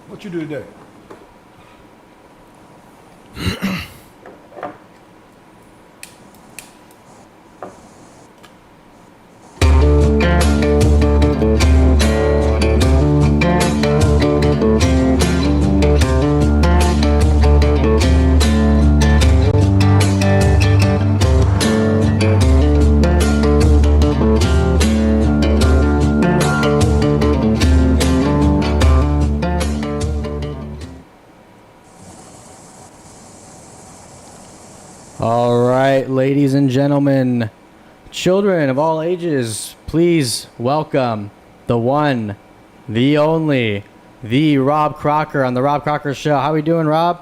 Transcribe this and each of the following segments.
What you do today? All right, ladies and gentlemen, children of all ages, please welcome the one, the only, the Robb Crocker on the Robb Crocker Show. How we doing, Rob?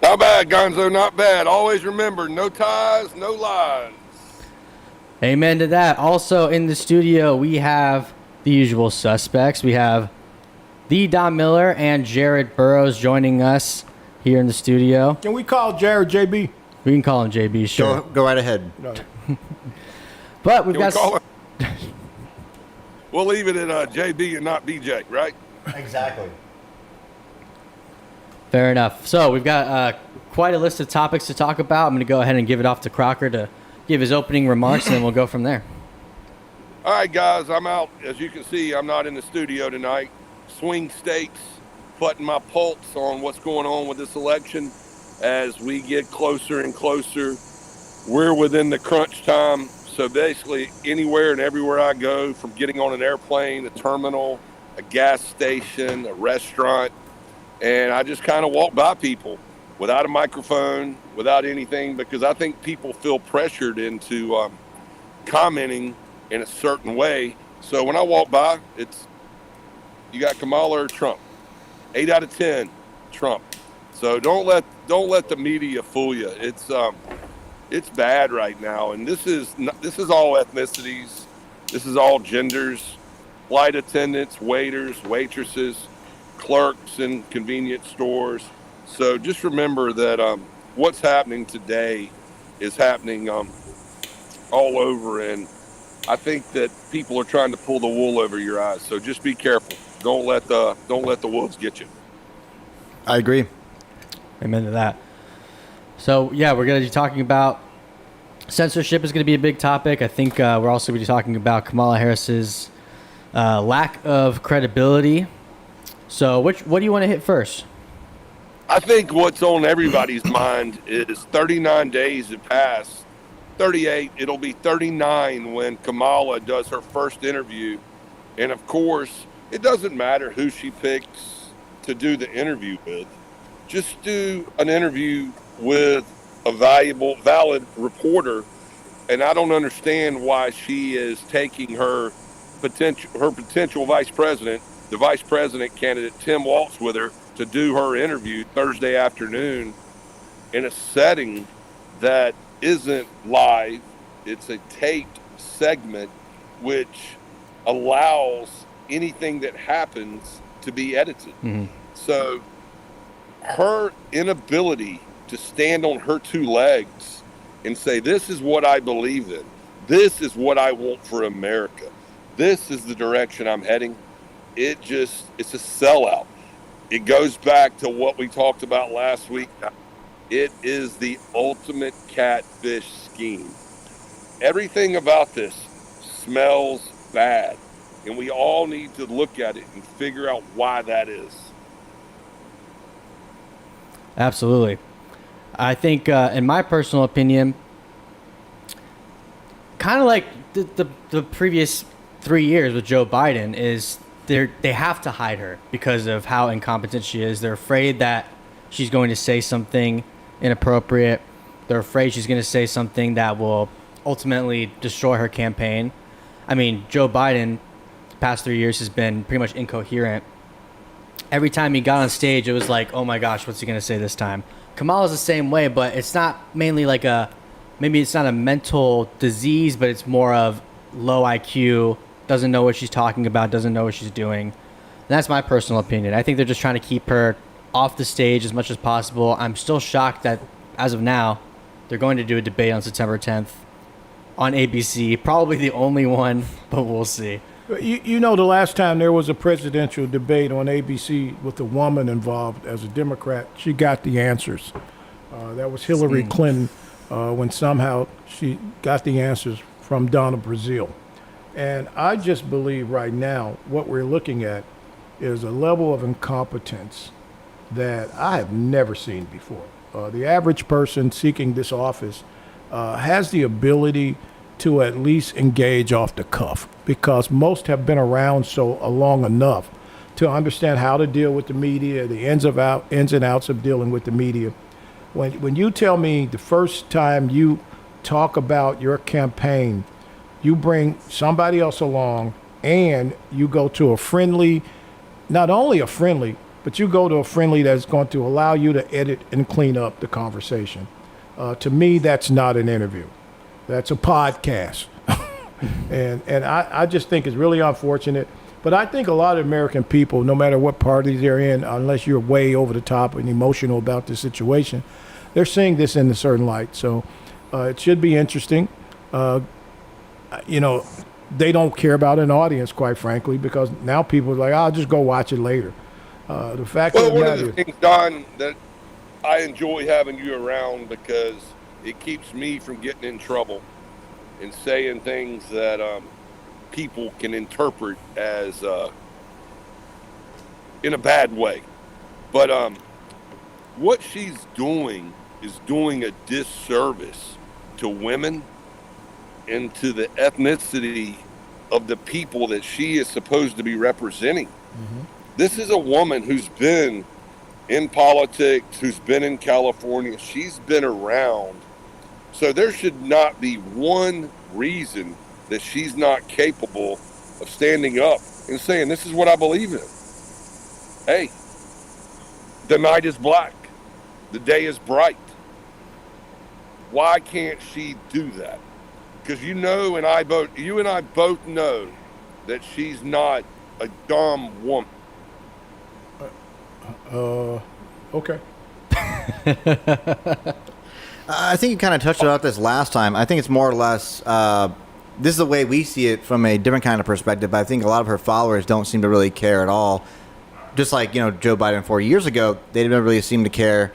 Not bad, Gonzo, not bad. Always remember, no ties, no lies. Amen to that. Also in the studio, we have the usual suspects. We have the Don Miller and Jared Burrows joining us here in the studio. Can we call Jared JB? We can call him JB, sure. Go right ahead. No. But we've Can we got... call it? We'll leave it at JB and not BJ, right? Exactly. Fair enough. So we've got quite a list of topics to talk about. I'm going to go ahead and give it off to Crocker to give his opening remarks, and then we'll go from there. All right, guys, I'm out. As you can see, I'm not in the studio tonight. Swing states, putting my pulse on what's going on with this election. As we get closer and closer, we're within the crunch time. So basically, anywhere and everywhere I go, from getting on an airplane, a terminal, a gas station, a restaurant, and I just kind of walk by people without a microphone, without anything, because I think people feel pressured into commenting in a certain way. So when I walk by, it's, you got Kamala or Trump. 8 out of 10, Trump. So don't let the media fool you. It's bad right now, and this is all ethnicities, this is all genders, flight attendants, waiters, waitresses, clerks in convenience stores. So just remember that what's happening today is happening all over, and I think that people are trying to pull the wool over your eyes. So just be careful. Don't let the wolves get you. I agree. Amen to that. So, yeah, we're going to be talking about censorship is going to be a big topic. I think we're also going to be talking about Kamala Harris's lack of credibility. So, what do you want to hit first? I think what's on everybody's mind is 39 days have passed. 38, it'll be 39 when Kamala does her first interview. And, of course, it doesn't matter who she picks to do the interview with. Just do an interview with a valid reporter, and I don't understand why she is taking her potential vice president, the vice president candidate Tim Walz, with her to do her interview Thursday afternoon in a setting that isn't live. It's a taped segment which allows anything that happens to be edited. Mm-hmm. So her inability to stand on her two legs and say, this is what I believe in. This is what I want for America. This is the direction I'm heading. It's a sellout. It goes back to what we talked about last week. It is the ultimate catfish scheme. Everything about this smells bad, and we all need to look at it and figure out why that is. Absolutely. I think, in my personal opinion, kind of like the previous 3 years with Joe Biden, is they have to hide her because of how incompetent she is. They're afraid that she's going to say something inappropriate. They're afraid she's going to say something that will ultimately destroy her campaign. I mean, Joe Biden, the past 3 years, has been pretty much incoherent. Every time he got on stage, it was like, oh my gosh, what's he going to say this time? Kamala's the same way, but it's not mainly like maybe it's not a mental disease, but it's more of low IQ, doesn't know what she's talking about, doesn't know what she's doing. And that's my personal opinion. I think they're just trying to keep her off the stage as much as possible. I'm still shocked that, as of now, they're going to do a debate on September 10th on ABC. Probably the only one, but we'll see. You know, the last time there was a presidential debate on ABC with a woman involved as a Democrat, she got the answers. That was Hillary Clinton when somehow she got the answers from Donna Brazile. And I just believe right now what we're looking at is a level of incompetence that I have never seen before. The average person seeking this office has the ability to at least engage off the cuff because most have been around so long enough to understand how to deal with the media, the ins and outs of dealing with the media. When you tell me the first time you talk about your campaign, you bring somebody else along and you go to a friendly, not only a friendly, but you go to a friendly that's going to allow you to edit and clean up the conversation. To me, that's not an interview. That's a podcast. and I just think it's really unfortunate. But I think a lot of American people, no matter what party they're in, unless you're way over the top and emotional about the situation, they're seeing this in a certain light. So it should be interesting. You know, they don't care about an audience, quite frankly, because now people are like, I'll just go watch it later. The fact Well, of the one matter of the things, Don, that I enjoy having you around because it keeps me from getting in trouble and saying things that people can interpret as in a bad way. But what she's doing is doing a disservice to women and to the ethnicity of the people that she is supposed to be representing. Mm-hmm. This is a woman who's been in politics, who's been in California. She's been around. So there should not be one reason that she's not capable of standing up and saying, this is what I believe in. Hey, the night is black. The day is bright. Why can't she do that? Because you and I both know that she's not a dumb woman. Okay. I think you kind of touched about this last time. I think it's more or less, this is the way we see it from a different kind of perspective, but I think a lot of her followers don't seem to really care at all. Just like, Joe Biden 4 years ago, they didn't really seem to care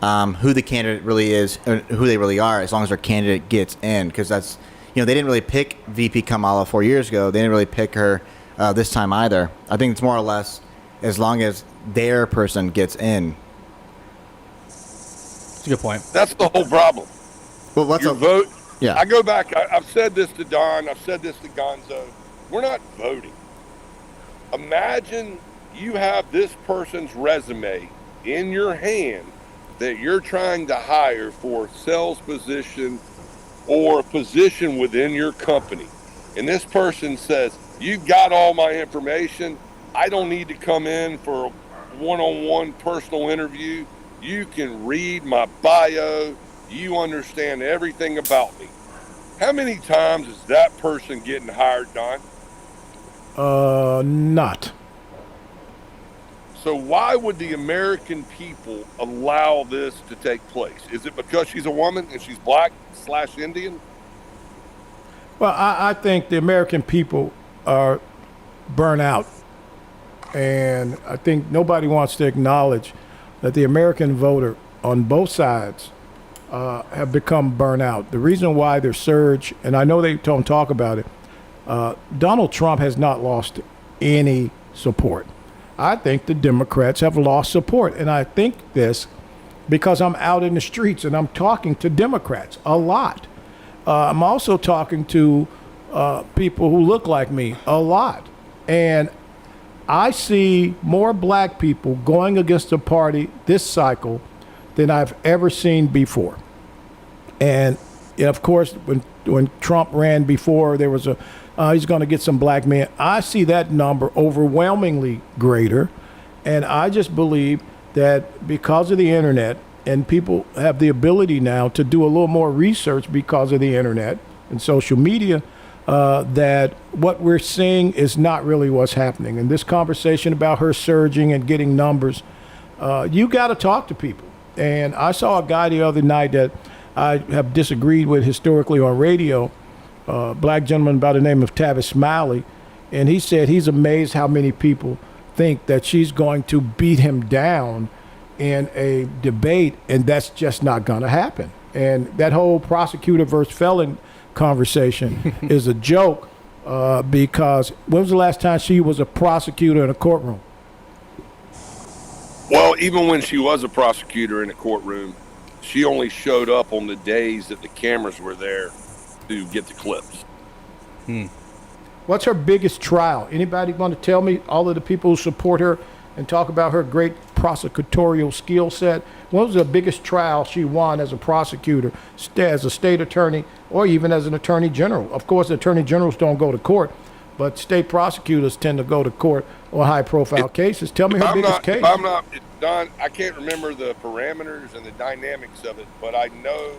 who the candidate really is, or who they really are, as long as their candidate gets in. Because that's, they didn't really pick VP Kamala 4 years ago. They didn't really pick her this time either. I think it's more or less as long as their person gets in. That's a good point. That's the whole problem. Well, let's vote. Yeah. I go back. I've said this to Don. I've said this to Gonzo. We're not voting. Imagine you have this person's resume in your hand that you're trying to hire for a sales position or a position within your company. And this person says, you've got all my information. I don't need to come in for a one-on-one personal interview. You can read my bio. You understand everything about me. How many times is that person getting hired, Don? Not. So why would the American people allow this to take place? Is it because she's a woman and she's black/Indian? Well, I think the American people are burnt out. And I think nobody wants to acknowledge that the American voter on both sides have become burnt out. The reason why there's surge, and I know they don't talk about it, Donald Trump has not lost any support. I think the Democrats have lost support. And I think this because I'm out in the streets and I'm talking to Democrats a lot. I'm also talking to people who look like me a lot. And I see more black people going against the party this cycle than I've ever seen before. And of course, when Trump ran before, there was he's going to get some black men. I see that number overwhelmingly greater. And I just believe that because of the internet, and people have the ability now to do a little more research because of the internet and social media, that what we're seeing is not really what's happening. And this conversation about her surging and getting numbers, you got to talk to people. And I saw a guy the other night that I have disagreed with historically on radio, black gentleman by the name of Tavis Smiley, and he said he's amazed how many people think that she's going to beat him down in a debate, and that's just not going to happen. And that whole prosecutor versus felon conversation is a joke because when was the last time she was a prosecutor in a courtroom? Well, even when she was a prosecutor in a courtroom, she only showed up on the days that the cameras were there to get the clips. What's her biggest trial? Anybody want to tell me, all of the people who support her and talk about her great prosecutorial skill set? What was the biggest trial she won as a prosecutor, as a state attorney, or even as an attorney general? Of course, attorney generals don't go to court, but state prosecutors tend to go to court on high-profile cases. Tell me her biggest case. Don, I can't remember the parameters and the dynamics of it, but I know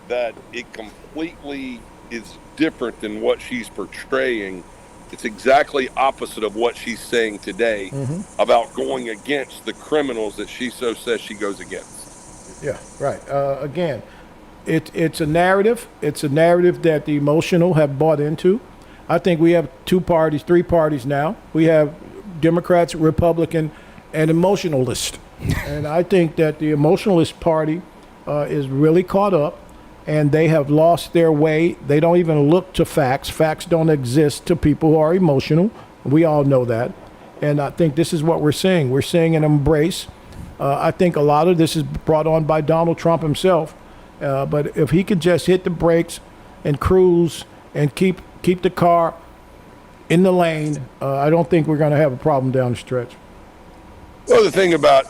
that it completely is different than what she's portraying. It's exactly opposite of what she's saying today about going against the criminals that she so says she goes against. Yeah, right. Again, it's a narrative. It's a narrative that the emotional have bought into. I think we have three parties now. We have Democrats, Republican, and emotionalist. And I think that the emotionalist party is really caught up, and they have lost their way. They don't even look to facts. Facts don't exist to people who are emotional. We all know that. And I think this is what we're seeing. We're seeing an embrace. I think a lot of this is brought on by Donald Trump himself. But if he could just hit the brakes and cruise and keep the car in the lane, I don't think we're going to have a problem down the stretch. Well, the thing about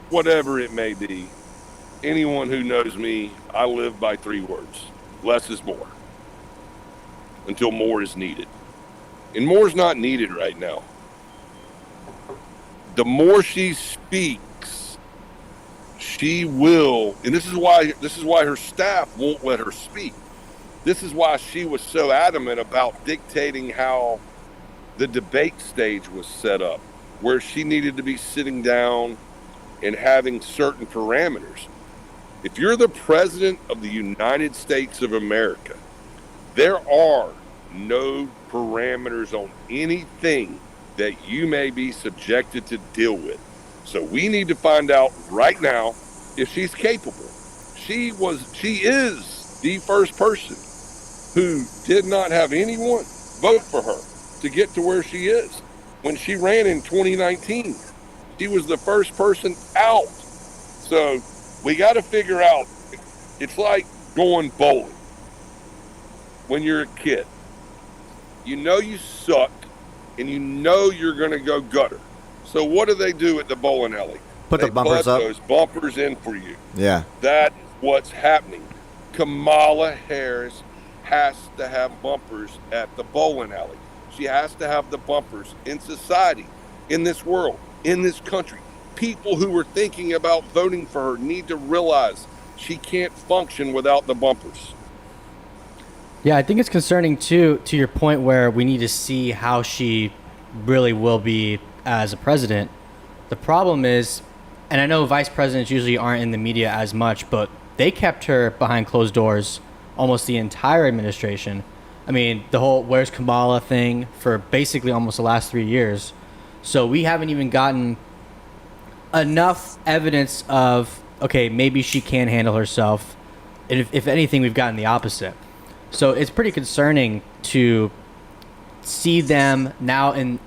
whatever it may be, anyone who knows me, I live by 3 words. Less is more. Until more is needed. And more is not needed right now. The more she speaks, she will, and this is why her staff won't let her speak. This is why she was so adamant about dictating how the debate stage was set up, where she needed to be sitting down and having certain parameters. If you're the president of the United States of America, there are no parameters on anything that you may be subjected to deal with. So we need to find out right now if she's capable. She is the first person who did not have anyone vote for her to get to where she is. When she ran in 2019, she was the first person out. So we got to figure out, it's like going bowling when you're a kid. You know you suck, and you know you're going to go gutter. So what do they do at the bowling alley? Put the bumpers up. Those bumpers in for you. Yeah. That's what's happening. Kamala Harris has to have bumpers at the bowling alley. She has to have the bumpers in society, in this world, in this country. People who are thinking about voting for her need to realize she can't function without the bumpers. Yeah, I think it's concerning too, to your point where we need to see how she really will be as a president. The problem is, and I know vice presidents usually aren't in the media as much, but they kept her behind closed doors almost the entire administration. I mean, the whole "where's Kamala" thing for basically almost the last 3 years. So we haven't even gotten enough evidence of, okay, maybe she can handle herself. And if anything, we've gotten the opposite. So it's pretty concerning to see them now in,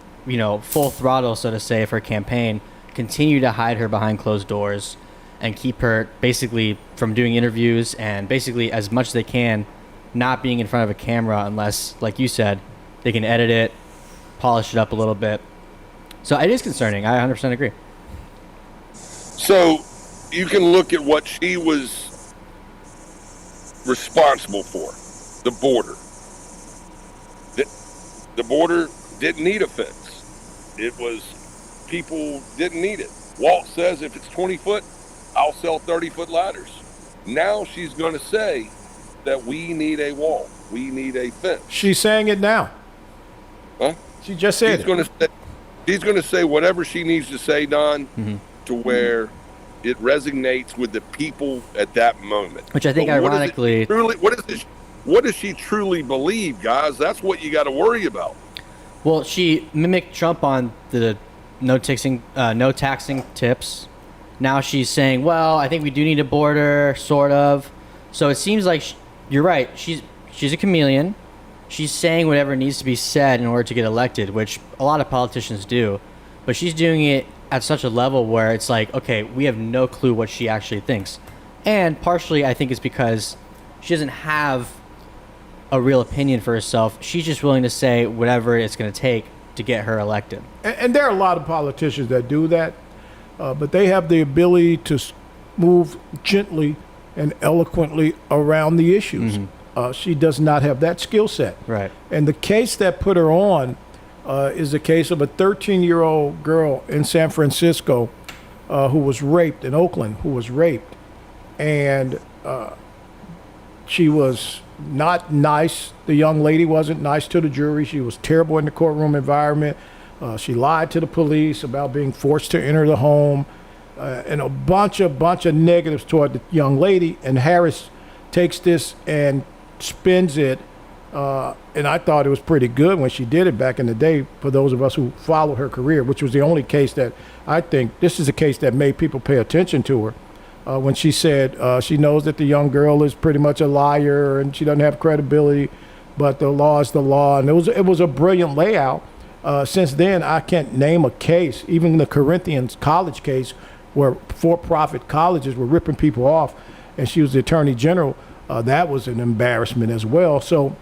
full throttle, so to say, of her campaign, continue to hide her behind closed doors and keep her basically from doing interviews and basically as much as they can not being in front of a camera unless, like you said, they can edit it, polish it up a little bit. So it is concerning. I 100% agree. So you can look at what she was responsible for, the border. The border didn't need a fence. It was, people didn't need it. Walt says if it's 20 foot, I'll sell 30-foot ladders. Now she's going to say that we need a wall. We need a fence. She's saying it now. Huh? She just said it. She's going to say whatever she needs to say, Don, to where it resonates with the people at that moment. Which I think, what what does she truly believe, guys? That's what you got to worry about. Well, she mimicked Trump on the no taxing tips. Now she's saying, well, I think we do need a border, sort of. So it seems like you're right. She's a chameleon. She's saying whatever needs to be said in order to get elected, which a lot of politicians do. But she's doing it at such a level where it's like, okay, we have no clue what she actually thinks. And partially, I think it's because she doesn't have a real opinion for herself. She's just willing to say whatever it's going to take to get her elected. And there are a lot of politicians that do that, but they have the ability to move gently and eloquently around the issues. She does not have that skill set. Right. And the case that put her on is the case of a 13-year-old girl in San Francisco who was raped, in Oakland, who was raped. And she was not nice. The young lady wasn't nice to the jury. She was terrible in the courtroom environment. She lied to the police about being forced to enter the home, and a bunch of negatives toward the young lady. And Harris takes this and spins it, and I thought it was pretty good when she did it back in the day, for those of us who followed her career, which was the only case that I think, this is a case that made people pay attention to her. When she said she knows that the young girl is pretty much a liar and she doesn't have credibility, but the law is the law. And it was a brilliant layout. Since then, I can't name a case, even the Corinthians college case, where for-profit colleges were ripping people off, and she was the attorney general. That was an embarrassment as well. So,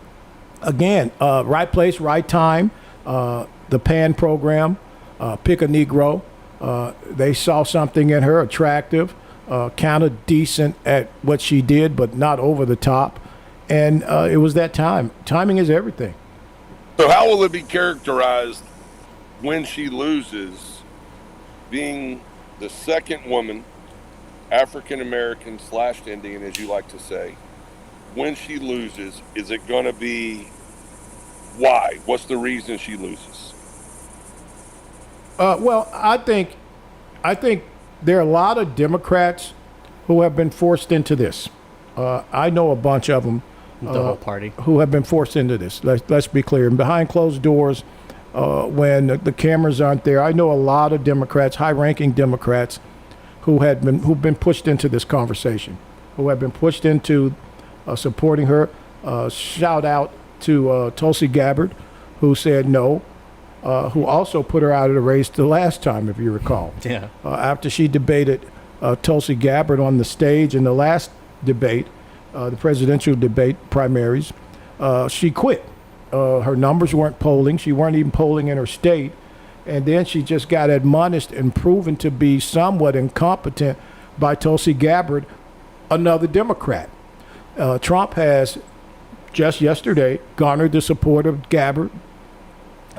again, right place, right time. The PAN program, Pick a Negro. They saw something in her attractive. Kind of decent at what she did, but not over the top. And it was that time. Timing is everything. So how will it be characterized when she loses, being the second woman, African-American / Indian, as you like to say? When she loses, is it going to be why? What's the reason she loses? Well, I think there are a lot of Democrats who have been forced into this. I know a bunch of them. The whole party. Who have been forced into this. Let's be clear. And behind closed doors, when the cameras aren't there, I know a lot of Democrats, high-ranking Democrats, who've been pushed into this conversation, who have been pushed into supporting her. Shout out to Tulsi Gabbard, who said no. Who also put her out of the race the last time, if you recall. Yeah. After she debated Tulsi Gabbard on the stage in the last debate, the presidential debate primaries, she quit. Her numbers weren't polling. She weren't even polling in her state. And then she just got admonished and proven to be somewhat incompetent by Tulsi Gabbard, another Democrat. Trump has just yesterday garnered the support of Gabbard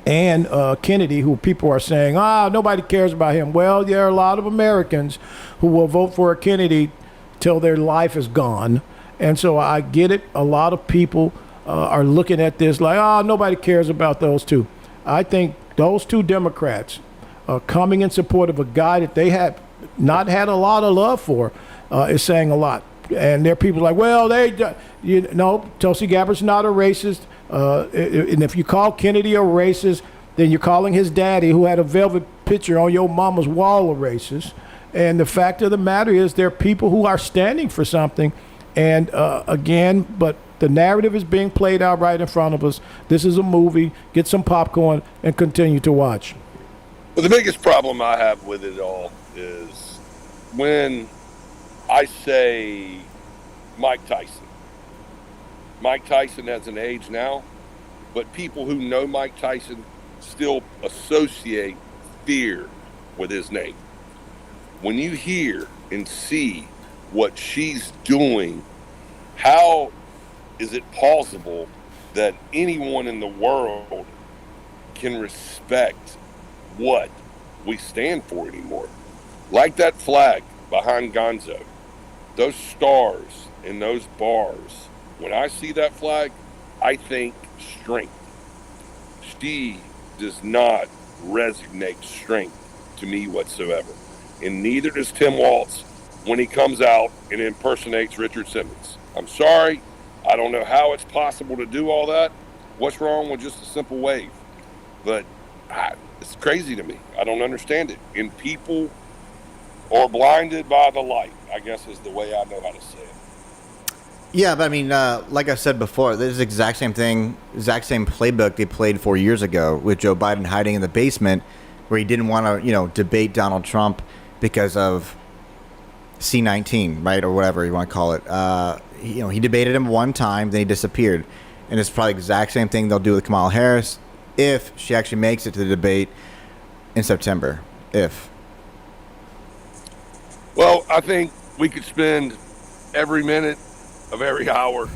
and Kennedy, who people are saying, nobody cares about him. Well, there are a lot of Americans who will vote for a Kennedy till their life is gone. And so I get it. A lot of people are looking at this like, nobody cares about those two. I think those two Democrats coming in support of a guy that they have not had a lot of love for is saying a lot. And there are people like, well, Tulsi Gabbard's not a racist. And if you call Kennedy a racist, then you're calling his daddy, who had a velvet picture on your mama's wall, a racist. And the fact of the matter is, there are people who are standing for something. And but the narrative is being played out right in front of us. This is a movie. Get some popcorn and continue to watch. Well, the biggest problem I have with it all is when I say Mike Tyson. Mike Tyson has an age now, but people who know Mike Tyson still associate fear with his name. When you hear and see what she's doing, how is it possible that anyone in the world can respect what we stand for anymore? Like that flag behind Gonzo, those stars in those bars, when I see that flag, I think strength. She does not resonate strength to me whatsoever. And neither does Tim Waltz when he comes out and impersonates Richard Simmons. I'm sorry. I don't know how it's possible to do all that. What's wrong with just a simple wave? But it's crazy to me. I don't understand it. And people are blinded by the light, I guess is the way I know how to say it. Yeah, but I mean, like I said before, this is the exact same thing, exact same playbook they played 4 years ago with Joe Biden hiding in the basement, where he didn't want to, debate Donald Trump because of C-19, right, or whatever you want to call it. He debated him one time, then he disappeared, and it's probably the exact same thing they'll do with Kamala Harris if she actually makes it to the debate in September. If. Well, I think we could spend every minute of every hour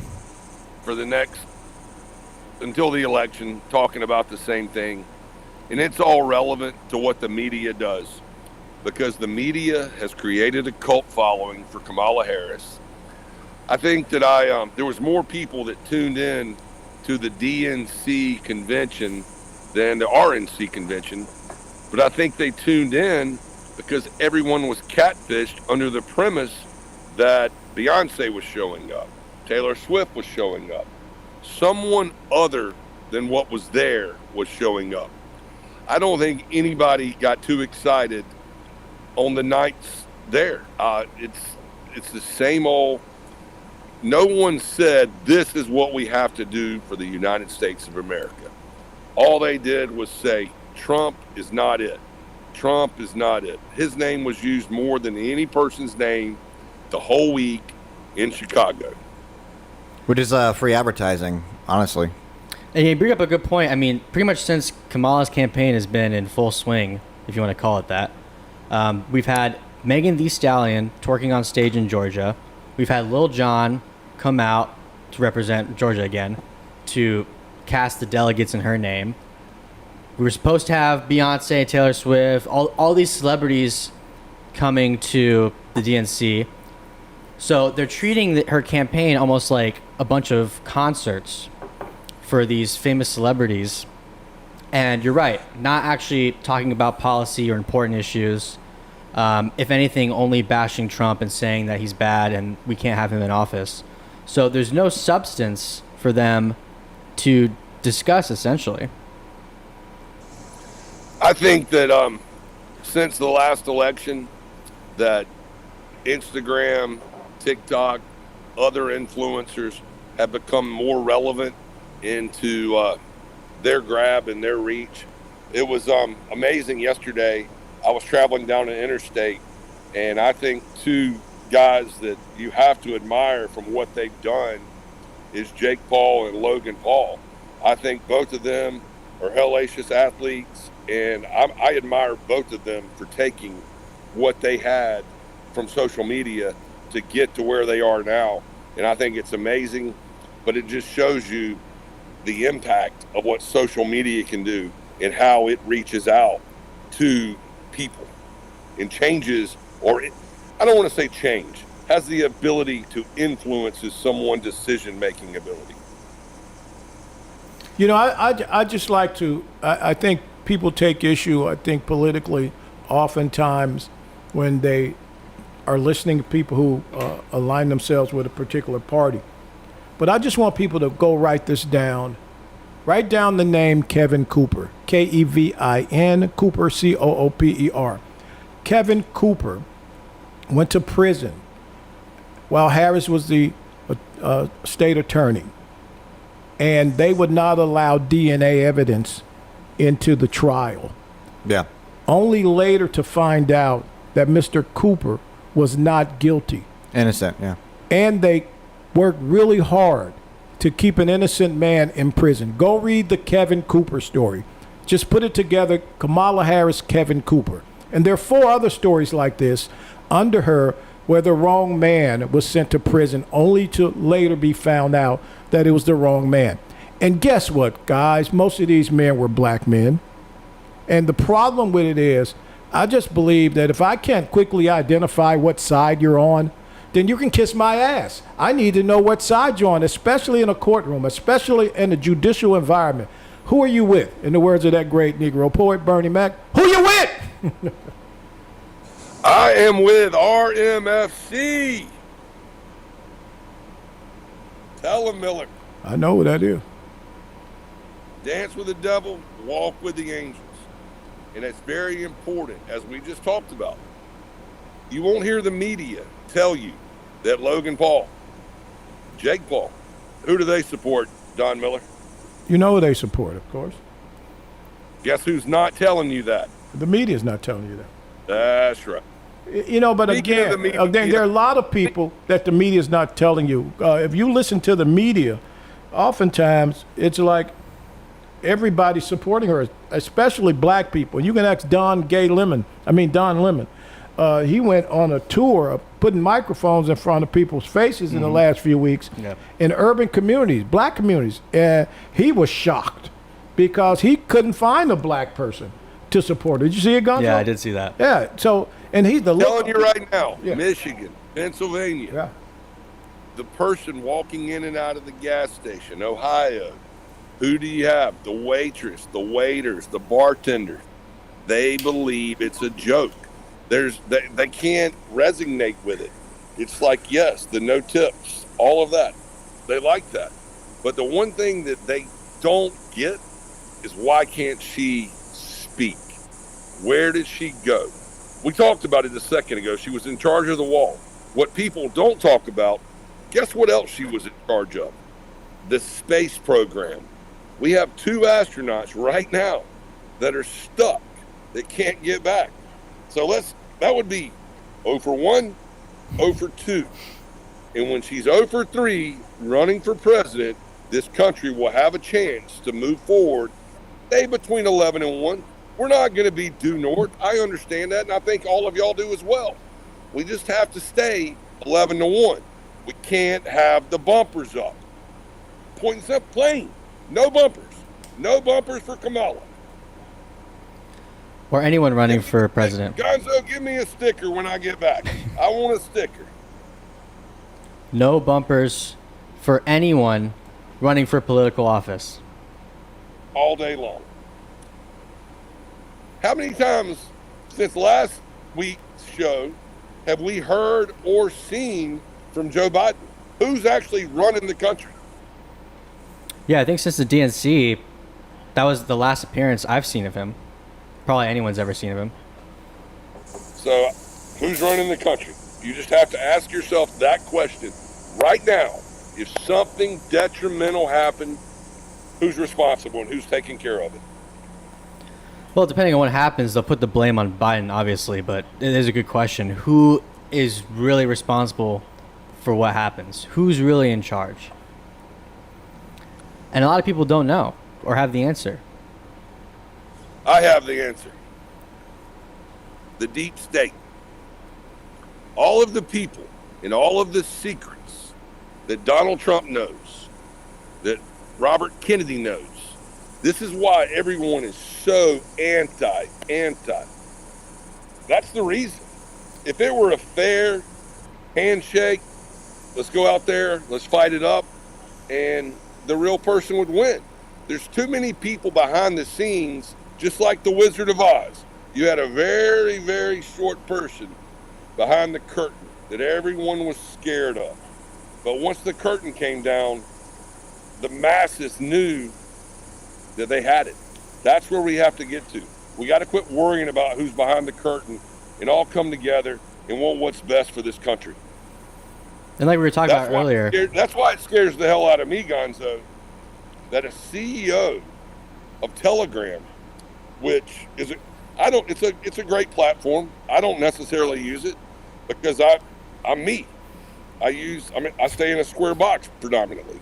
for the next, until the election, talking about the same thing. And it's all relevant to what the media does, because the media has created a cult following for Kamala Harris. I think that there was more people that tuned in to the DNC convention than the RNC convention, but I think they tuned in because everyone was catfished under the premise that Beyonce was showing up, Taylor Swift was showing up, someone other than what was there was showing up. I don't think anybody got too excited on the nights there. It's the same old. No one said this is what we have to do for the United States of America. All they did was say Trump is not it. Trump is not it. His name was used more than any person's name the whole week in Chicago. Which is free advertising, honestly. And you bring up a good point. I mean, pretty much since Kamala's campaign has been in full swing, if you want to call it that, we've had Megan Thee Stallion twerking on stage in Georgia. We've had Lil Jon come out to represent Georgia again, to cast the delegates in her name. We were supposed to have Beyonce, Taylor Swift, all these celebrities coming to the DNC. So they're treating her campaign almost like a bunch of concerts for these famous celebrities. And you're right, not actually talking about policy or important issues. If anything, only bashing Trump and saying that he's bad and we can't have him in office. So there's no substance for them to discuss, essentially. I think that since the last election, that Instagram, TikTok, other influencers have become more relevant into their grab and their reach. It was amazing yesterday. I was traveling down the interstate, and I think two guys that you have to admire from what they've done is Jake Paul and Logan Paul. I think both of them are hellacious athletes, and I admire both of them for taking what they had from social media to get to where they are now. And I think it's amazing, but it just shows you the impact of what social media can do and how it reaches out to people and changes, or I don't want to say change, has the ability to influence someone's decision-making ability. I just like to, I think people take issue, I think politically, oftentimes when they are listening to people who align themselves with a particular party. But I just want people to go write this down. Write down the name Kevin Cooper, Kevin Cooper, Cooper. Kevin Cooper went to prison while Harris was the state attorney. And they would not allow DNA evidence into the trial. Yeah. Only later to find out that Mr. Cooper was not guilty. Innocent, yeah. And they worked really hard to keep an innocent man in prison. Go read the Kevin Cooper story. Just put it together, Kamala Harris, Kevin Cooper. And there are 4 other stories like this under her where the wrong man was sent to prison only to later be found out that it was the wrong man. And guess what, guys? Most of these men were black men. And the problem with it is, I just believe that if I can't quickly identify what side you're on, then you can kiss my ass. I need to know what side you're on, especially in a courtroom, especially in a judicial environment. Who are you with? In the words of that great Negro poet, Bernie Mac, who you with? I am with RMFC. Tell him, Miller. I know who that is. Dance with the devil, walk with the angels. And it's very important, as we just talked about. You won't hear the media tell you that Logan Paul, Jake Paul, who do they support, Don Miller? You know who they support, of course. Guess who's not telling you that? The media's not telling you that. That's right. You know, but Speaking of again, the media- there are a lot of people that the media's not telling you. If you listen to the media, oftentimes it's like everybody's supporting her, especially black people. You can ask Don Lemon. He went on a tour of putting microphones in front of people's faces in the last few weeks in urban communities, black communities. And he was shocked because he couldn't find a black person to support. Did you see it, Gonzo? Yeah, I did see that. Yeah. So, and he's the Telling you right now, Yeah. Michigan, Pennsylvania, Yeah. the person walking in and out of the gas station, Ohio, who do you have? The waitress, the waiters, the bartenders. They believe it's a joke. They can't resonate with it. It's like, yes, the no tips, all of that. They like that. But the one thing that they don't get is why can't she speak? Where did she go? We talked about it a second ago. She was in charge of the wall. What people don't talk about, guess what else she was in charge of? The space program. We have 2 astronauts right now that are stuck, that can't get back. So that would be 0 for 1, 0 for 2. And when she's 0 for 3 running for president, this country will have a chance to move forward, stay between 11 and 1. We're not going to be due north. I understand that, and I think all of y'all do as well. We just have to stay 11 to 1. We can't have the bumpers up. Point and simple, plain. No bumpers. No bumpers for Kamala. Or anyone running for president. Gonzo, give me a sticker when I get back. I want a sticker. No bumpers for anyone running for political office. All day long. How many times since last week's show have we heard or seen from Joe Biden? Who's actually running the country? Yeah, I think since the DNC, that was the last appearance I've seen of him. Probably anyone's ever seen of him. So, who's running the country? You just have to ask yourself that question right now. If something detrimental happened, who's responsible and who's taking care of it? Well, depending on what happens, they'll put the blame on Biden, obviously, but it is a good question. Who is really responsible for what happens? Who's really in charge? And a lot of people don't know or have the answer. I have the answer. The deep state. All of the people and all of the secrets that Donald Trump knows, that Robert Kennedy knows. This is why everyone is so anti. That's the reason. If it were a fair handshake, let's go out there, let's fight it up, and the real person would win. There's too many people behind the scenes, just like the Wizard of Oz. You had a very, very short person behind the curtain that everyone was scared of. But once the curtain came down, the masses knew that they had it. That's where we have to get to. We got to quit worrying about who's behind the curtain and all come together and want what's best for this country. And like we were talking about earlier. That's why it scares the hell out of me, Gonzo, that a CEO of Telegram, which is it's a great platform. I don't necessarily use it because I'm me. I stay in a square box predominantly.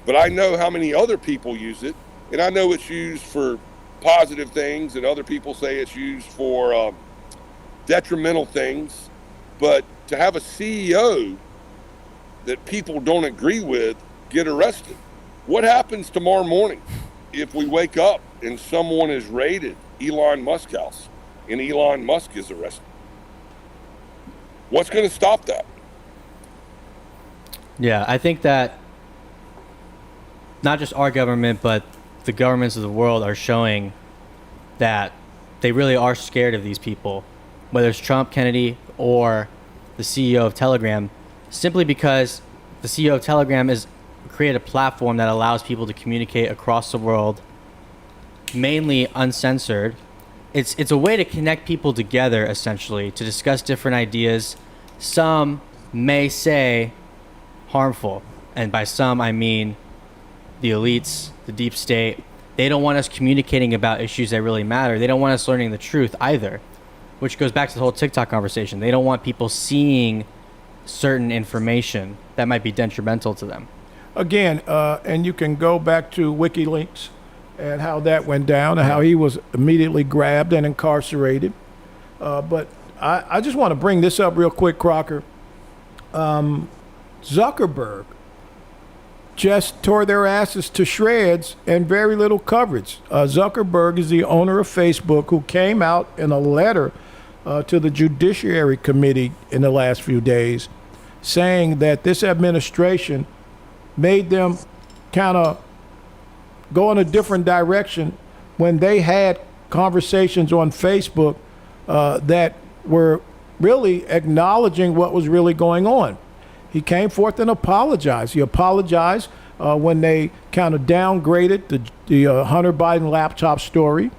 But I know how many other people use it, and I know it's used for positive things, and other people say it's used for detrimental things. But to have a CEO that people don't agree with get arrested. What happens tomorrow morning if we wake up and someone is raided Elon Musk's house and Elon Musk is arrested? What's going to stop that? Yeah, I think that not just our government, but the governments of the world are showing that they really are scared of these people, whether it's Trump, Kennedy, or the CEO of Telegram, simply because the CEO of Telegram is create a platform that allows people to communicate across the world, mainly uncensored. It's a way to connect people together, essentially, to discuss different ideas. Some may say harmful, and by some I mean the elites, the deep state. They don't want us communicating about issues that really matter. They don't want us learning the truth either, which goes back to the whole TikTok conversation. They don't want people seeing certain information that might be detrimental to them. Again, and you can go back to WikiLeaks and how that went down and how he was immediately grabbed and incarcerated. But I just want to bring this up real quick, Crocker. Zuckerberg just tore their asses to shreds and very little coverage. Zuckerberg is the owner of Facebook, who came out in a letter to the Judiciary Committee in the last few days saying that this administration made them kind of go in a different direction when they had conversations on Facebook that were really acknowledging what was really going on. He came forth and apologized. He apologized when they kind of downgraded the Hunter Biden laptop story.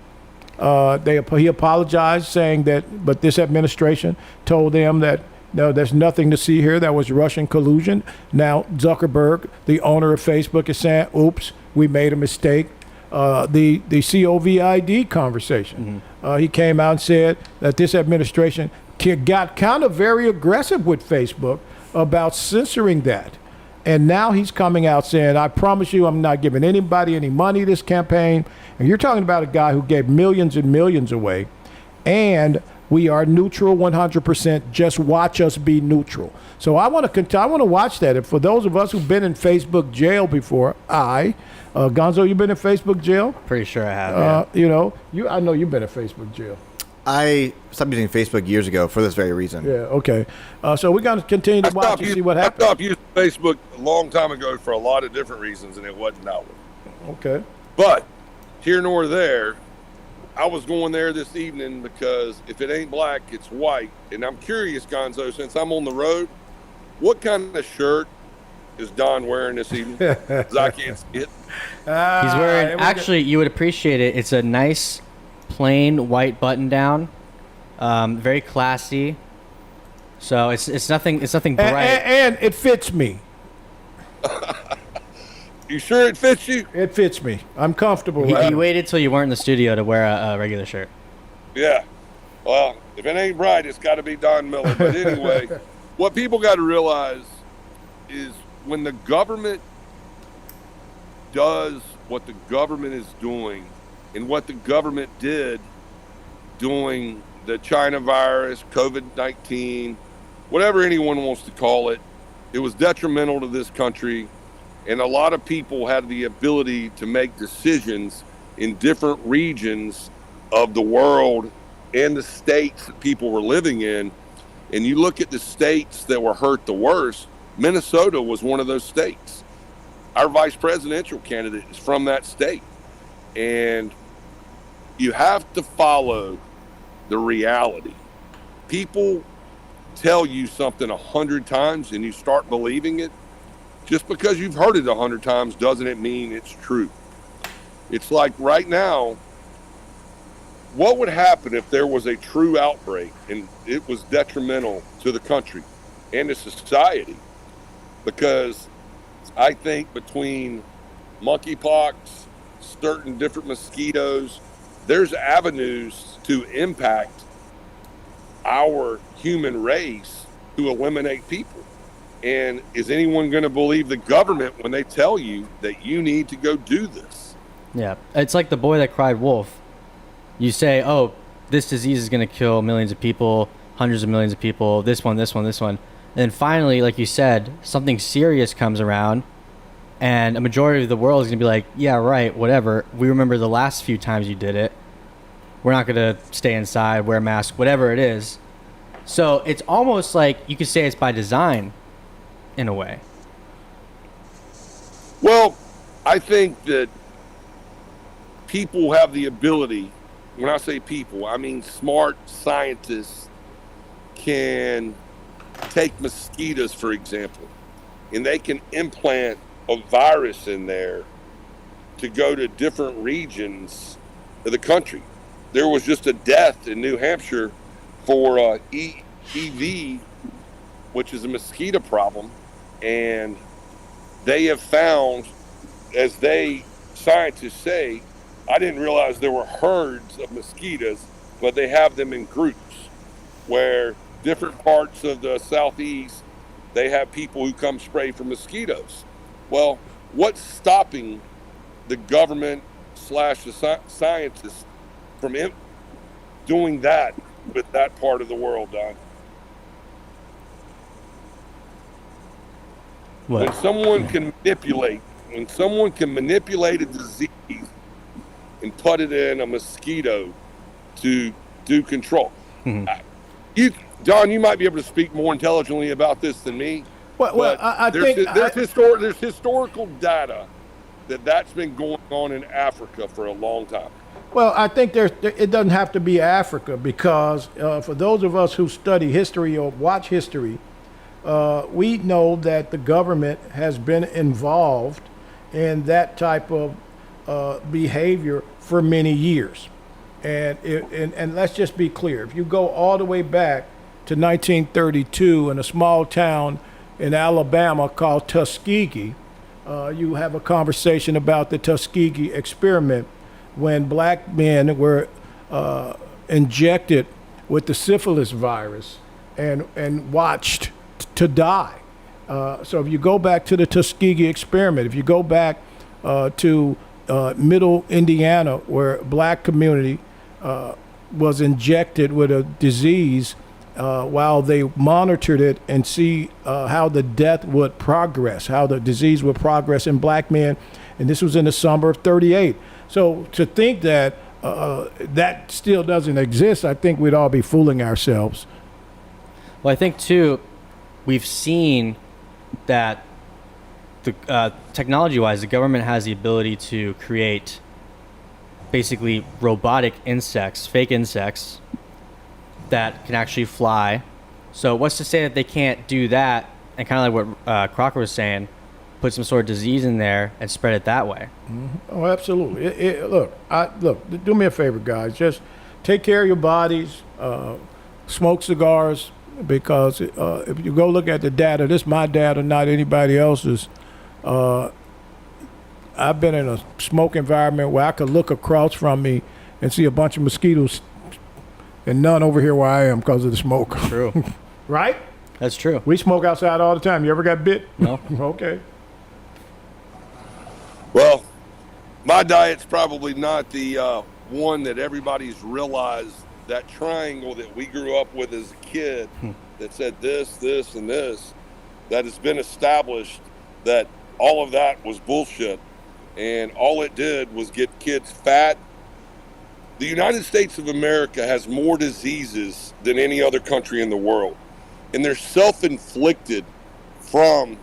He apologized, saying that, but this administration told them that no, there's nothing to see here. That was Russian collusion. Now Zuckerberg, the owner of Facebook, is saying, "Oops, we made a mistake." The COVID conversation. He came out and said that this administration got kind of very aggressive with Facebook about censoring that. And now he's coming out saying, I promise you I'm not giving anybody any money this campaign. And you're talking about a guy who gave millions and millions away. And we are neutral 100%. Just watch us be neutral. So I want to watch that. And for those of us who've been in Facebook jail before, Gonzo, you've been in Facebook jail? Pretty sure I have. Yeah. I know you've been in Facebook jail. I stopped using Facebook years ago for this very reason. Yeah, okay. So we're going to continue to watch and see what happens. I stopped using Facebook a long time ago for a lot of different reasons, and it wasn't that one. Okay. But here nor there, I was going there this evening because if it ain't black, it's white. And I'm curious, Gonzo, since I'm on the road, what kind of shirt is Don wearing this evening? Because I can't see it. He's wearing, actually, you would appreciate it. It's a nice, plain white button down. Very classy. So it's nothing bright. And it fits me. You sure it fits you? It fits me. I'm comfortable. He waited till you weren't in the studio to wear a regular shirt. Yeah. Well, if it ain't bright, it's got to be Don Miller. But anyway, what people got to realize is when the government does what the government is doing and what the government did during the China virus, COVID-19, whatever anyone wants to call it, it was detrimental to this country. And a lot of people had the ability to make decisions in different regions of the world and the states that people were living in. And you look at the states that were hurt the worst, Minnesota was one of those states. Our vice presidential candidate is from that state. And you have to follow the reality. People tell you something 100 times and you start believing it. Just because you've heard it 100 times doesn't it mean it's true. It's like right now, what would happen if there was a true outbreak and it was detrimental to the country and to society? Because I think between monkeypox, certain different mosquitoes, there's avenues to impact our human race to eliminate people. And is anyone going to believe the government when they tell you that you need to go do this? Yeah. It's like the boy that cried wolf. You say, oh, this disease is going to kill millions of people, hundreds of millions of people, this one. And then finally, like you said, something serious comes around and a majority of the world is going to be like, yeah, right, whatever. We remember the last few times you did it. We're not going to stay inside, wear a mask, whatever it is. So it's almost like you could say it's by design in a way. Well, I think that people have the ability, when I say people, I mean smart scientists can take mosquitoes, for example, and they can implant a virus in there to go to different regions of the country. There was just a death in New Hampshire for EV, which is a mosquito problem, and they have found, as scientists say, I didn't realize there were herds of mosquitoes, but they have them in groups where different parts of the southeast, they have people who come spray for mosquitoes. Well, what's stopping the government / the scientists from doing that with that part of the world, Don? What? When someone can manipulate a disease and put it in a mosquito to do control. Mm-hmm. Don, you might be able to speak more intelligently about this than me. Well, I think there's historical data that's been going on in Africa for a long time. Well, I think it doesn't have to be Africa, because for those of us who study history or watch history, we know that the government has been involved in that type of behavior for many years. And let's just be clear. If you go all the way back to 1932 in a small town in Alabama called Tuskegee, you have a conversation about the Tuskegee experiment, when black men were injected with the syphilis virus and watched to die. So if you go back to the Tuskegee experiment, if you go back to middle Indiana, where a black community was injected with a disease while they monitored it and see how the death would progress, how the disease would progress in black men, and this was in the summer of '38. So to think that that still doesn't exist, I think we'd all be fooling ourselves. Well, I think too, we've seen that the technology-wise, the government has the ability to create basically robotic insects, fake insects that can actually fly. So what's to say that they can't do that, and kind of like what Crocker was saying, put some sort of disease in there and spread it that way? Mm-hmm. Oh, absolutely. Look, do me a favor, guys. Just take care of your bodies, smoke cigars, because if you go look at the data, this is my data, not anybody else's. I've been in a smoke environment where I could look across from me and see a bunch of mosquitoes, and none over here where I am because of the smoke. True. Right? That's true. We smoke outside all the time. You ever got bit? No. Okay. Well, my diet's probably not the one that everybody's realized. That triangle that we grew up with as a kid that said this, and this, that has been established, that all of that was bullshit. And all it did was get kids fat. The United States of America has more diseases than any other country in the world. And they're self-inflicted from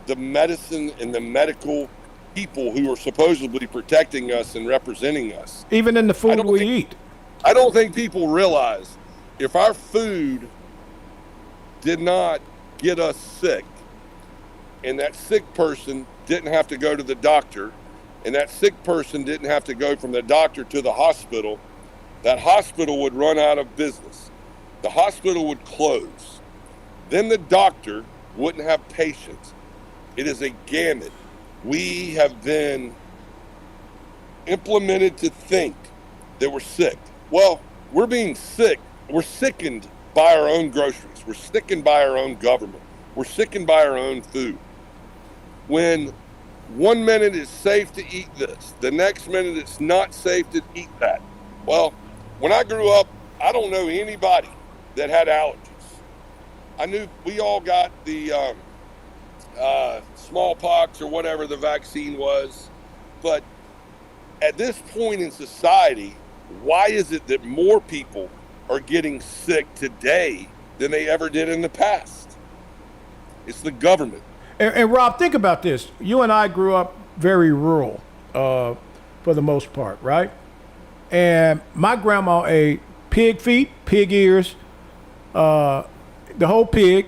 the medicine and the medical people who are supposedly protecting us and representing us. Even in the food we eat. I don't think people realize, if our food did not get us sick, and that sick person didn't have to go to the doctor, and that sick person didn't have to go from the doctor to the hospital, that hospital would run out of business. The hospital would close. Then the doctor wouldn't have patients. It is a gamut. We have been implemented to think that we're sick. Well, we're being sick. We're sickened by our own groceries. We're sickened by our own government. We're sickened by our own food. When 1 minute it's safe to eat this, the next minute it's not safe to eat that. Well, when I grew up, I don't know anybody that had allergies. I knew we all got the smallpox or whatever the vaccine was. But at this point in society, why is it that more people are getting sick today than they ever did in the past? It's the government. And Rob, think about this. You and I grew up very rural, for the most part, right? And my grandma ate pig feet, pig ears, the whole pig,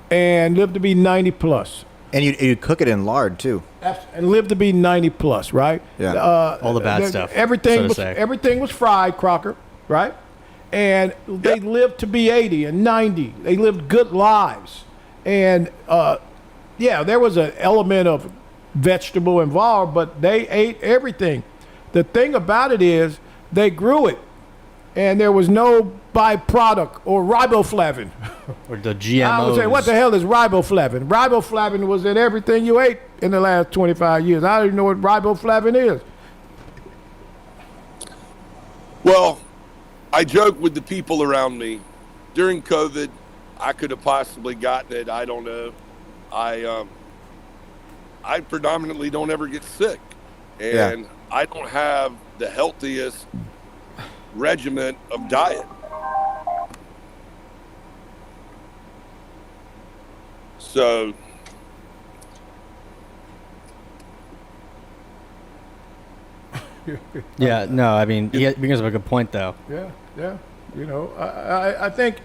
and lived to be 90 plus. And you cook it in lard too. And lived to be 90 plus, right? Yeah. All the bad stuff, Everything so to was say. everything was fried, Crocker, right? And they lived to be 80 and 90. They lived good lives, and there was an element of vegetable involved, but they ate everything. The thing about it is they grew it, and there was no byproduct or riboflavin. Or the GMOs. I would say, what the hell is riboflavin? Riboflavin was in everything you ate in the last 25 years. I don't even know what riboflavin is. Well, I joke with the people around me. During COVID, I could have possibly gotten it. I don't know. I predominantly don't ever get sick, and I don't have the healthiest regiment of diet. So Yeah, no, I mean, he brings up a good point, though. Yeah. You know, I think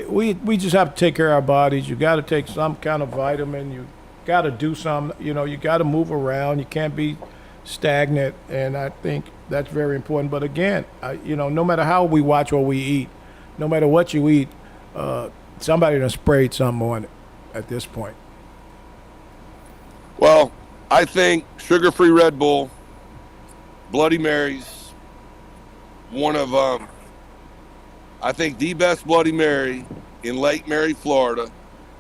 we just have to take care of our bodies. You got to take some kind of vitamin. You got to do some. You know, you got to move around. You can't be stagnant, and I think that's very important. But again, no matter how we watch what we eat, no matter what you eat, somebody done sprayed something on it at this point. Well, I think sugar-free Red Bull, Bloody Marys, one of I think the best Bloody Mary in Lake Mary, Florida,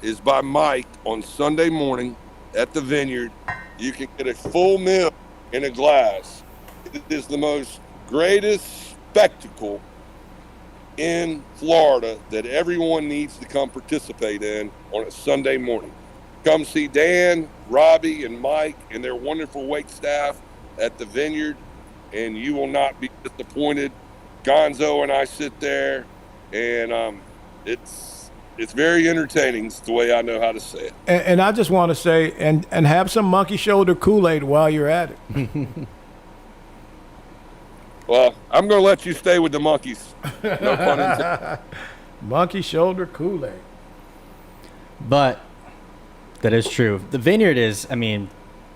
is by Mike on Sunday morning at the Vineyard. You can get a full meal in a glass. It is the most greatest spectacle in Florida that everyone needs to come participate in on a Sunday morning. Come see Dan, Robbie, and Mike and their wonderful wait staff at the Vineyard, and you will not be disappointed. Gonzo and I sit there, and it's very entertaining. It's the way I know how to say it. And I just want to say, and have some monkey shoulder Kool-Aid while you're at it. Well, I'm going to let you stay with the monkeys. No pun intended. Monkey shoulder Kool-Aid. But that is true. The Vineyard is, I mean,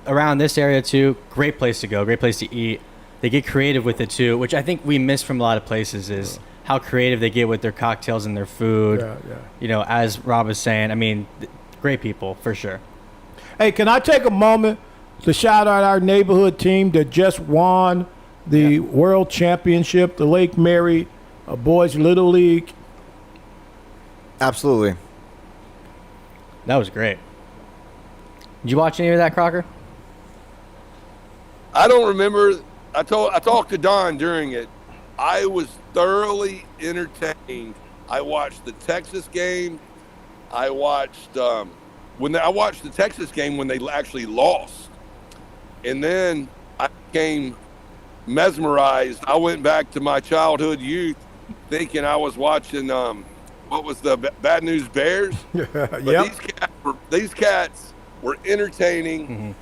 around this area too, great place to go, great place to eat. They get creative with it too, which I think we miss from a lot of places is how creative they get with their cocktails and their food. Yeah. You know, as Rob was saying, I mean, great people for sure. Hey, can I take a moment to shout out our neighborhood team that just won the World Championship, the Lake Mary Boys Little League? Absolutely. That was great. Did you watch any of that, Crocker? I don't remember. I talked to Don during it. I was thoroughly entertained. I watched the Texas game. I watched the Texas game when they actually lost, and then I became mesmerized. I went back to my childhood youth, thinking I was watching what was the Bad News Bears. But these cats were entertaining,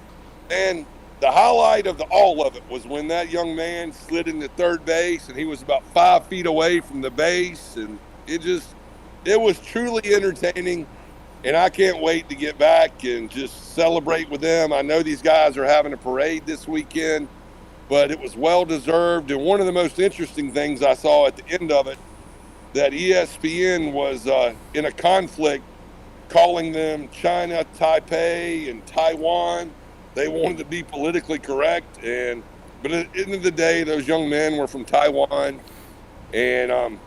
and the highlight of all of it was when that young man slid into third base and he was about 5 feet away from the base, and it was truly entertaining, and I can't wait to get back and just celebrate with them. I know these guys are having a parade this weekend, but it was well deserved. And one of the most interesting things I saw at the end of it, that ESPN was in a conflict calling them China, Taipei, and Taiwan. They wanted to be politically correct, but at the end of the day, those young men were from Taiwan, and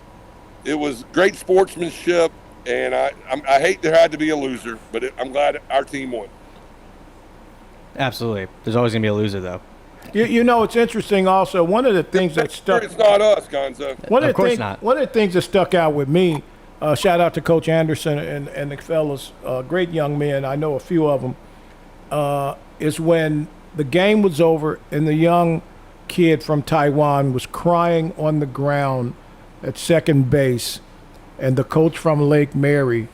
it was great sportsmanship. And I hate there had to be a loser, but I'm glad our team won. Absolutely. There's always going to be a loser, though. You know, it's interesting also, one of the things that stuck... It's not us, Gonzo. Of course not. One of the things that stuck out with me, shout out to Coach Anderson and the fellas, great young men, I know a few of them, is when the game was over and the young kid from Taiwan was crying on the ground at second base, and the coach from Lake Mary,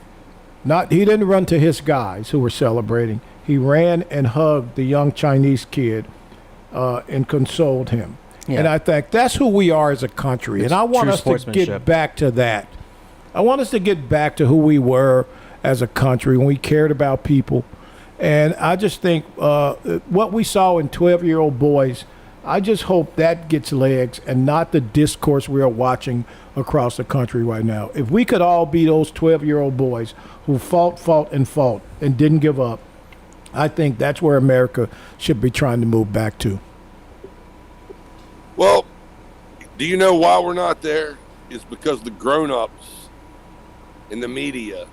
he didn't run to his guys who were celebrating. He ran and hugged the young Chinese kid and consoled him. Yeah. And I think that's who we are as a country. And I want us to get back to that. I want us to get back to who we were as a country when we cared about people And I just think what we saw in 12-year-old boys, I just hope that gets legs and not the discourse we are watching across the country right now. If we could all be those 12-year-old boys who fought, and didn't give up, I think that's where America should be trying to move back to. Well, do you know why we're not there? It's because the grown-ups in the media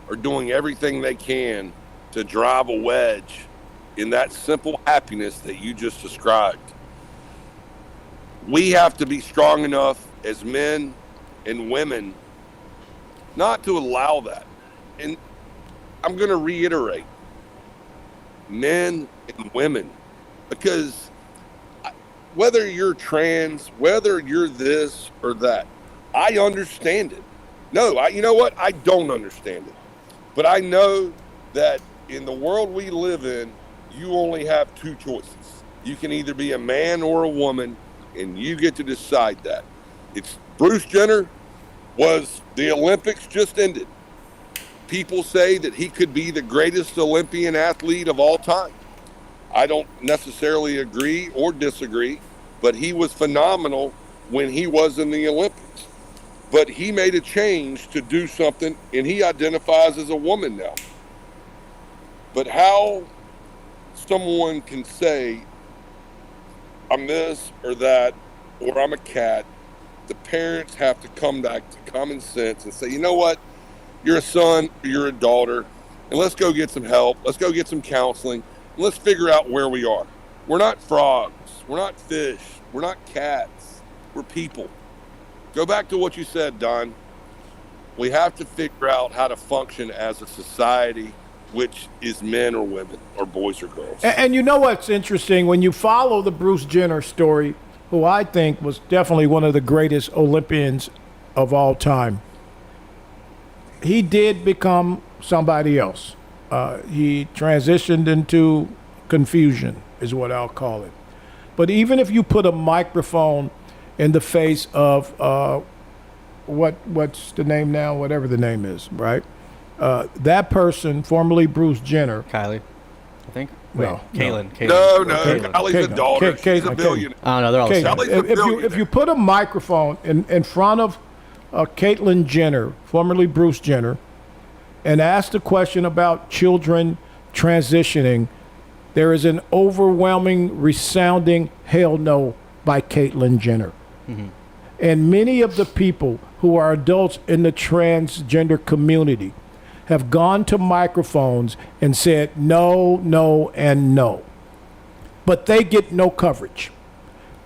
are doing everything they can to drive a wedge in that simple happiness that you just described. We have to be strong enough as men and women not to allow that. And I'm going to reiterate, men and women, because whether you're trans, whether you're this or that, I understand it. No, you know what? I don't understand it. But I know that in the world we live in, you only have two choices. You can either be a man or a woman, and you get to decide that. It's Bruce Jenner the Olympics just ended. People say that he could be the greatest Olympian athlete of all time. I don't necessarily agree or disagree, but he was phenomenal when he was in the Olympics. But he made a change to do something, and he identifies as a woman now. But how someone can say, I'm this or that, or I'm a cat, the parents have to come back to common sense and say, you know what? You're a son, you're a daughter, and let's go get some help. Let's go get some counseling. And let's figure out where we are. We're not frogs. We're not fish. We're not cats. We're people. Go back to what you said, Don. We have to figure out how to function as a society, which is men or women or boys or girls. And you know what's interesting? When you follow the Bruce Jenner story, who I think was definitely one of the greatest Olympians of all time, he did become somebody else. He transitioned into confusion, is what I'll call it. But even if you put a microphone in the face of what's the name now, whatever the name is, right? That person, formerly Bruce Jenner. Kylie, I think. No, Caitlyn. No, Caitlyn. Kylie's a daughter. She's a billionaire. I don't know. They're all the same. Kylie's a billionaire. If you put a microphone in front of Caitlyn Jenner, formerly Bruce Jenner, and ask the question about children transitioning, there is an overwhelming, resounding hell no by Caitlyn Jenner. Mm-hmm. And many of the people who are adults in the transgender community have gone to microphones and said no, no, and no. But they get no coverage.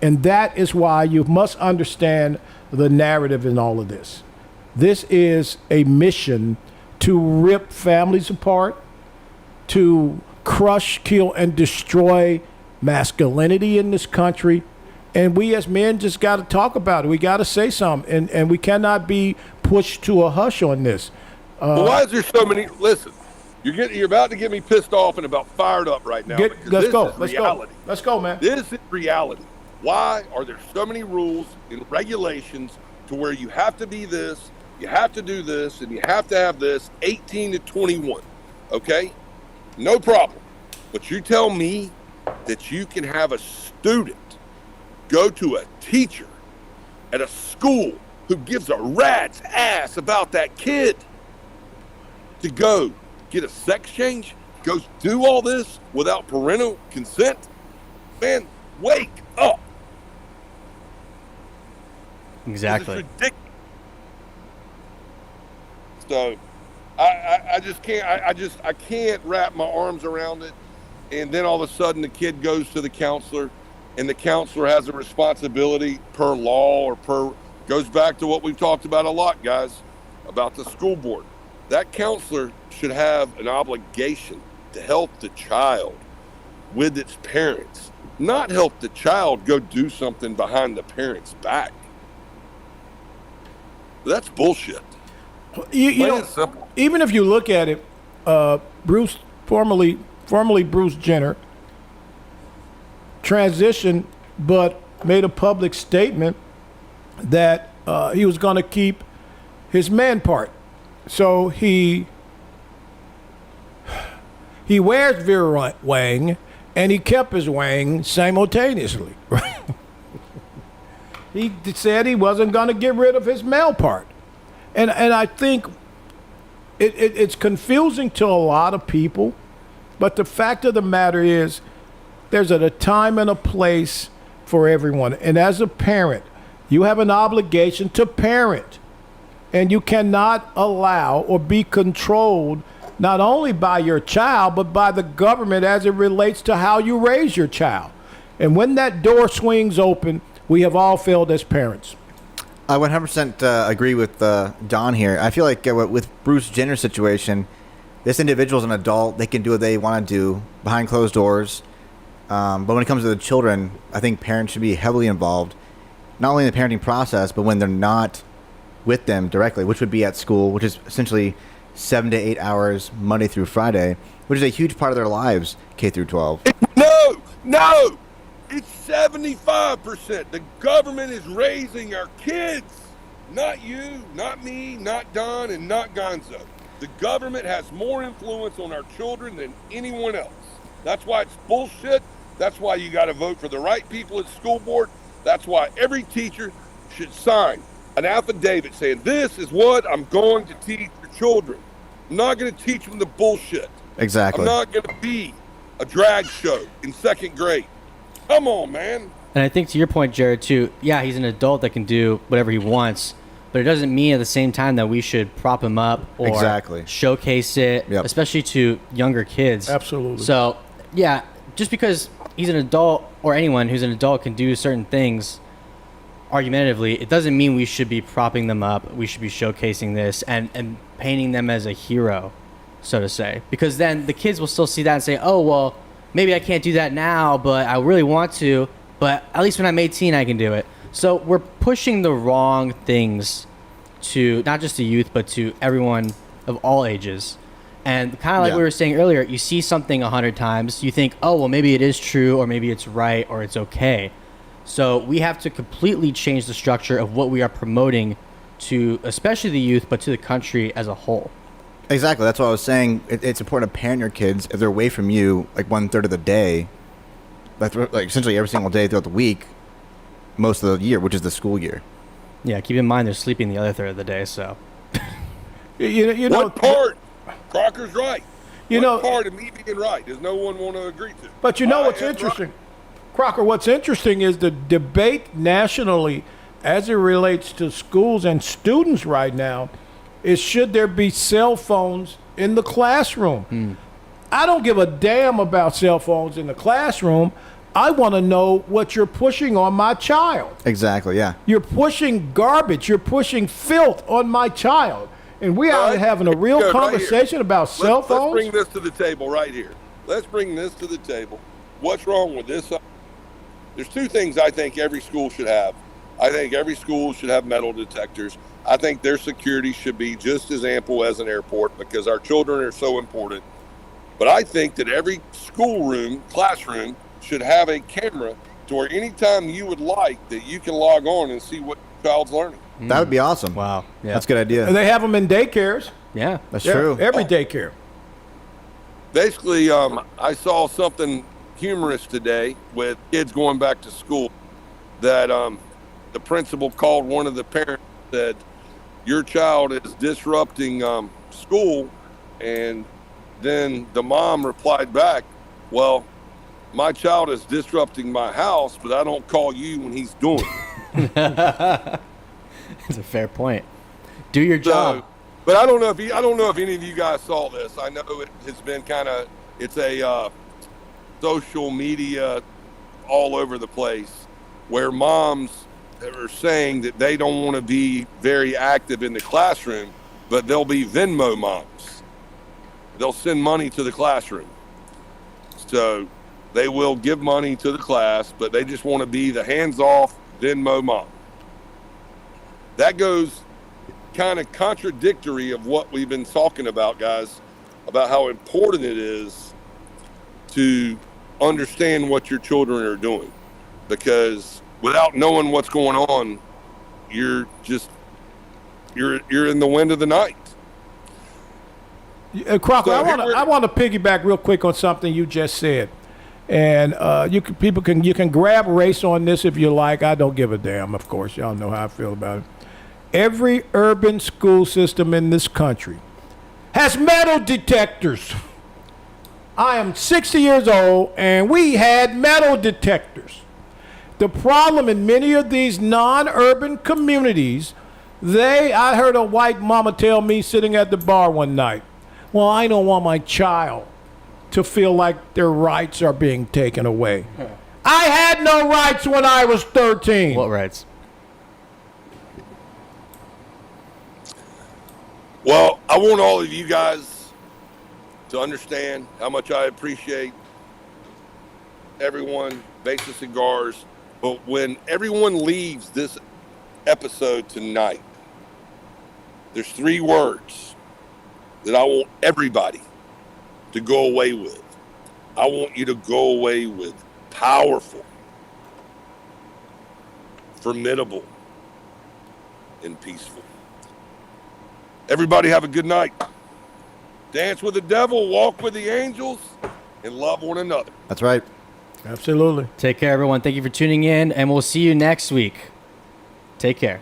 And that is why you must understand the narrative in all of this. This is a mission to rip families apart, to crush, kill, and destroy masculinity in this country. And we as men just got to talk about it. We got to say something. And we cannot be pushed to a hush on this. Well, why is there so many? Listen, you're about to get me pissed off and about fired up right now. Let's go, man. This is reality. Why are there so many rules and regulations to where you have to be this, you have to do this, and you have to have this 18 to 21? Okay? No problem. But you tell me that you can have a student go to a teacher at a school who gives a rat's ass about that kid to go get a sex change, go do all this without parental consent? Man, wake up. Exactly. It's ridiculous. So I just can't I can't wrap my arms around it. And then all of a sudden the kid goes to the counselor, and the counselor has a responsibility per law or goes back to what we've talked about a lot, guys, about the school board. That counselor should have an obligation to help the child with its parents, not help the child go do something behind the parents' back. That's bullshit. You know, simple. Even if you look at it, Bruce, formerly Bruce Jenner, transitioned, but made a public statement that he was going to keep his man part. So he He wears Vera Wang, and he kept his Wang simultaneously. He said he wasn't going to get rid of his male part. And I think it's confusing to a lot of people, but the fact of the matter is there's a time and a place for everyone. And as a parent, you have an obligation to parent. And you cannot allow or be controlled not only by your child, but by the government as it relates to how you raise your child. And when that door swings open, we have all failed as parents. I 100% agree with Don here. I feel like with Bruce Jenner's situation, this individual is an adult. They can do what they want to do behind closed doors. But when it comes to the children, I think parents should be heavily involved, not only in the parenting process, but when they're not with them directly, which would be at school, which is essentially 7 to 8 hours Monday through Friday, which is a huge part of their lives, K through 12. No, it's 75%. The government is raising our kids, not you, not me, not Don, and not Gonzo. The government has more influence on our children than anyone else. That's why it's bullshit. That's why you got to vote for the right people at school board. That's why every teacher should sign an affidavit saying, this is what I'm going to teach your children. I'm not going to teach them the bullshit. Exactly. I'm not going to be a drag show in second grade. Come on, man. And I think to your point, Jared, too, yeah, he's an adult that can do whatever he wants, but it doesn't mean at the same time that we should prop him up or Exactly. showcase it, Yep. especially to younger kids. Absolutely. So, yeah, just because he's an adult or anyone who's an adult can do certain things argumentatively, it doesn't mean we should be propping them up. We should be showcasing this and painting them as a hero, so to say. Because then the kids will still see that and say, oh, well, maybe I can't do that now, but I really want to. But at least when I'm 18, I can do it. So we're pushing the wrong things to not just the youth, but to everyone of all ages. And kind of like we were saying earlier, you see something 100 times, you think, oh, well, maybe it is true, or maybe it's right, or it's okay. So we have to completely change the structure of what we are promoting to, especially the youth, but to the country as a whole. Exactly. That's what I was saying. It's important to parent your kids if they're away from you like 1/3 of the day, like essentially every single day throughout the week, most of the year, which is the school year. Yeah, keep in mind they're sleeping the other third of the day, so. You know, What part? Crocker's right. You What know- part of me being right does no one want to agree to? But you know I what's am interesting? Crocker, what's interesting is the debate nationally as it relates to schools and students right now is should there be cell phones in the classroom? I don't give a damn about cell phones in the classroom. I want to know what you're pushing on my child. Exactly. Yeah. You're pushing garbage. You're pushing filth on my child. And we are Right. having a real Right conversation about cell phones. Let's bring this to the table right here. Let's bring this to the table. What's wrong with this? There's two things I think every school should have. I think every school should have metal detectors. I think their security should be just as ample as an airport because our children are so important. But I think that every schoolroom, classroom, should have a camera to where anytime you would like that you can log on and see what your child's learning. That would be awesome. Wow. Yeah. That's a good idea. And they have them in daycares. Yeah. That's Yeah, true. Every daycare. Basically, I saw something humorous today with kids going back to school that the principal called one of the parents and said, your child is disrupting school. And then the mom replied back, well, my child is disrupting my house, but I don't call you when he's doing it. That's a fair point. Do your job. But I don't know if any of you guys saw this. I know it has been it's a social media all over the place where moms are saying that they don't want to be very active in the classroom, but they'll be Venmo moms. They'll send money to the classroom. So they will give money to the class, but they just want to be the hands-off Venmo mom. That goes kind of contradictory of what we've been talking about, guys, about how important it is to understand what your children are doing. Because without knowing what's going on, you're in the wind of the night. Crocker, So I want to piggyback real quick on something you just said, and you can grab race on this if you like. I don't give a damn. Of course, y'all know how I feel about it. Every urban school system in this country has metal detectors. I am 60 years old, and we had metal detectors. The problem in many of these non-urban communities, I heard a white mama tell me sitting at the bar one night, well, I don't want my child to feel like their rights are being taken away. I had no rights when I was 13. What rights? Well, I want all of you guys to understand how much I appreciate everyone, Base of Cigars. But when everyone leaves this episode tonight, there's 3 words that I want everybody to go away with. I want you to go away with powerful, formidable, and peaceful. Everybody have a good night. Dance with the devil, walk with the angels, and love one another. That's right. Absolutely. Take care, everyone. Thank you for tuning in, and we'll see you next week. Take care.